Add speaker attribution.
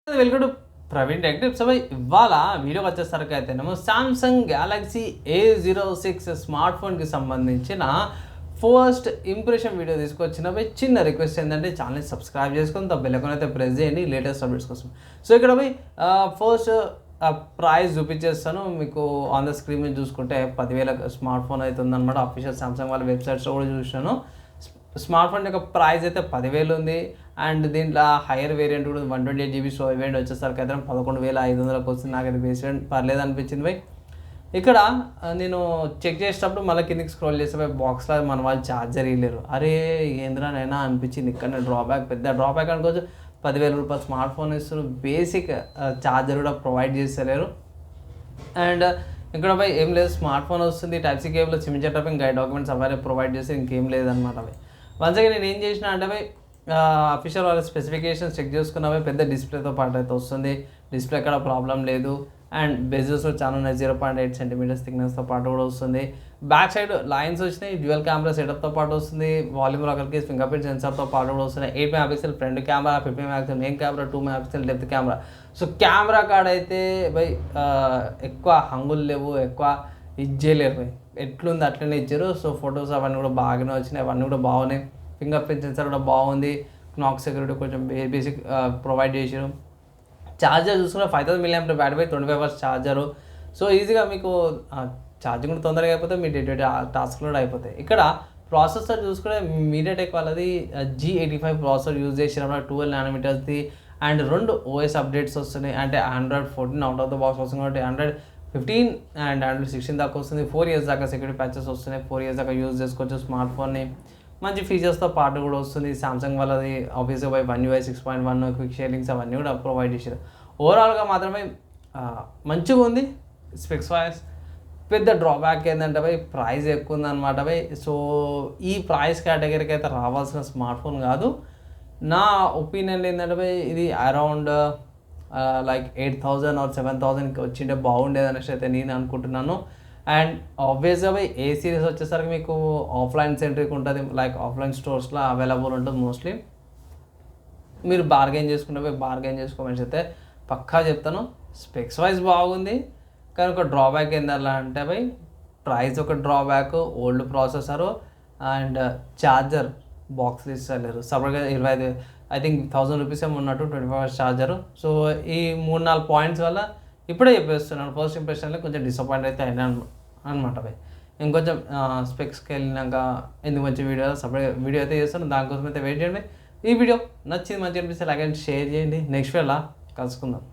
Speaker 1: Welcome to Praveen tech tips. ఇవాళ వీడియోకి వచ్చేసరికి అయితేనేమో సామ్సంగ్ గ్యాలక్సీ A06 స్మార్ట్ ఫోన్కి సంబంధించిన ఫస్ట్ ఇంప్రెషన్ వీడియో తీసుకొచ్చిన చిన్న రిక్వెస్ట్ ఏంటంటే ఛానల్ని సబ్స్క్రైబ్ చేసుకొని బెల్ ఐకాన్ అయితే ప్రెస్ చేయండి లేటెస్ట్ అప్డేట్స్ కోసం. సో ఇక్కడ ఫస్ట్ ప్రైస్ చూపించేస్తాను మీకు ఆన్ ద స్క్రీన్ మీద చూసుకుంటే 10,000 స్మార్ట్ ఫోన్ అయితే ఉందన్నమాట. అఫీషియల్ సామ్సంగ్ వాళ్ళ వెబ్సైట్స్లో కూడా చూసాను. స్మార్ట్ ఫోన్ యొక్క ప్రైస్ అయితే 10,000 ఉంది. అండ్ దీంట్లో హైయర్ వేరియంట్ కూడా 128GB సో వేరియంట్ వచ్చేసరికి అయితే 11,500కి వస్తుంది. నాకైతే బేస్ వేరియంట్ పర్లేదు అనిపించింది ఇక్కడ నేను చెక్ చేసేటప్పుడు మళ్ళీ కిందికి స్క్రోల్ చేస్తే బాక్స్లో మన వాళ్ళు ఛార్జర్ ఇవ్వలేరు. అరే ఏంద్రానైనా అనిపించింది. ఇక్కడ డ్రాబ్యాక్ పెద్ద డ్రాబ్యాక్ అనుకోవచ్చు. 10,000 రూపాయలు స్మార్ట్ ఫోన్ ఇస్తారు, బేసిక్ ఛార్జర్ కూడా ప్రొవైడ్ చేస్తలేరు. అండ్ ఇక్కడ ఏం లేదు, స్మార్ట్ ఫోన్ వస్తుంది, type C cable, sim setup, guide documents అవన్నీ ప్రొవైడ్ చేస్తే ఇంకేం లేదనమాట. వన్స్ అగైన్ నేను ఏం చేసిన అంటే అఫీషియల్ వాళ్ళ స్పెసిఫికేషన్స్ చెక్ చేసుకున్నవి పెద్ద డిస్ప్లేతో పాటు అయితే వస్తుంది. డిస్ప్లే ఎక్కడ ప్రాబ్లం లేదు. అండ్ బెజెస్ చాలా ఉన్నాయి, 0.8 సెంటీమీటర్స్ థిక్నెస్తో పాటు కూడా వస్తుంది. బ్యాక్ సైడ్ లైన్స్ వచ్చినాయి, డ్యూయల్ కెమెరా సెటప్తో పాటు వస్తుంది. వాల్యూమ్ లాకర్కి ఫింగర్ ప్రింట్ సెన్సార్తో పాటు కూడా వస్తున్నాయి. 8 MP front camera, 50 MP main camera, 2 MP depth camera. So camera card అయితే ఎక్కువ హంగులు లేవు, ఎక్కువ ఇచ్చేయలేరు. ఎట్లుంది అట్లనే ఇచ్చారు. సో ఫొటోస్ అవన్నీ కూడా బాగానే వచ్చినాయి, అవన్నీ కూడా బాగున్నాయి. ఫింగర్ ప్రింట్ సెన్సార్ కూడా బాగుంది. నాక్ సెక్యూరిటీ కొంచెం బేసిక్ ప్రొవైడ్ చేసారు. ఛార్జర్ చూసుకున్న 5000 mAh battery, 25 hours charger. So ఈజీగా మీకు ఛార్జింగ్ కూడా తొందరగా అయిపోతే మీ డే టు డే టాస్క్ కూడా అయిపోతాయి. ఇక్కడ ప్రాసెసర్ చూసుకుంటే మీడియాటెక్ వాళ్ళది G85 ప్రాసెసర్ యూజ్ చేసినప్పుడు 12 nanometers అండ్ 2 OS అప్డేట్స్ వస్తున్నాయి. అంటే Android 14 out of the box వస్తుంది కాబట్టి Android 15 అండ్ Android 16 దాకా వస్తుంది. 4 years దాకా సెక్యూరిటీ ప్యాచెస్ వస్తున్నాయి. 4 years దాకా యూజ్ చేసుకోవచ్చు స్మార్ట్ ఫోన్ని. మంచి ఫీచర్స్తో పాటు కూడా వస్తుంది. సామ్సంగ్ వాళ్ళది ఆబ్వియస్గా One UI 6.1 క్విక్ షేరింగ్స్ అవన్నీ కూడా ప్రొవైడ్ చేశారు. ఓవరాల్గా మాత్రమే మంచిగా ఉంది. స్పెక్స్ వైస్ పెద్ద డ్రాబ్యాక్ ఏంటంటే ప్రైస్ ఎక్కువ ఉందన్నమాట. సో ఈ ప్రైస్ కేటగిరీకి అయితే రావాల్సిన స్మార్ట్ ఫోన్ కాదు. నా ఒపీనియన్ ఏంటంటే ఇది అరౌండ్ లైక్ 8,000 or 7,000కి వచ్చింటే బాగుండేది అనేసి అయితే నేను అనుకుంటున్నాను. అండ్ ఆబ్వియస్గా A సిరీస్ వచ్చేసరికి మీకు ఆఫ్లైన్ సెంట్రిక్ ఉంటుంది, లైక్ ఆఫ్లైన్ స్టోర్స్లో అవైలబుల్ ఉంటుంది మోస్ట్లీ. మీరు బార్గెన్ చేసుకోమని అయితే పక్కా చెప్తాను. స్పెక్స్ వైజ్ బాగుంది, కానీ ఒక డ్రాబ్యాక్ ఏందల్లా అంటే ప్రైస్ ఒక drawback, old processor and charger బాక్స్లు ఇస్తలేరు. సపరేట్గా 25 ఐ థింక్ 1,000 రూపీస్ ఏమో ఉన్నట్టు 25 hours ఛార్జరు. సో ఈ 3-4 పాయింట్స్ వల్ల ఇప్పుడే చెప్పేస్తున్నాను, ఫస్ట్ ఇంప్రెషన్లో కొంచెం డిసప్పాయింట్ అయితే అయినా అనమాట. ఇంకొంచెం స్పెక్స్కి వెళ్ళినాక ఎందుకు మంచి సపరేట్ వీడియో అయితే చేస్తాను, దానికోసం అయితే వెయిట్ చేయండి. ఈ వీడియో నచ్చింది, మంచి అనిపిస్తే లైక్ అండ్ షేర్ చేయండి. నెక్స్ట్ వీడియోలో కలుసుకుందాం.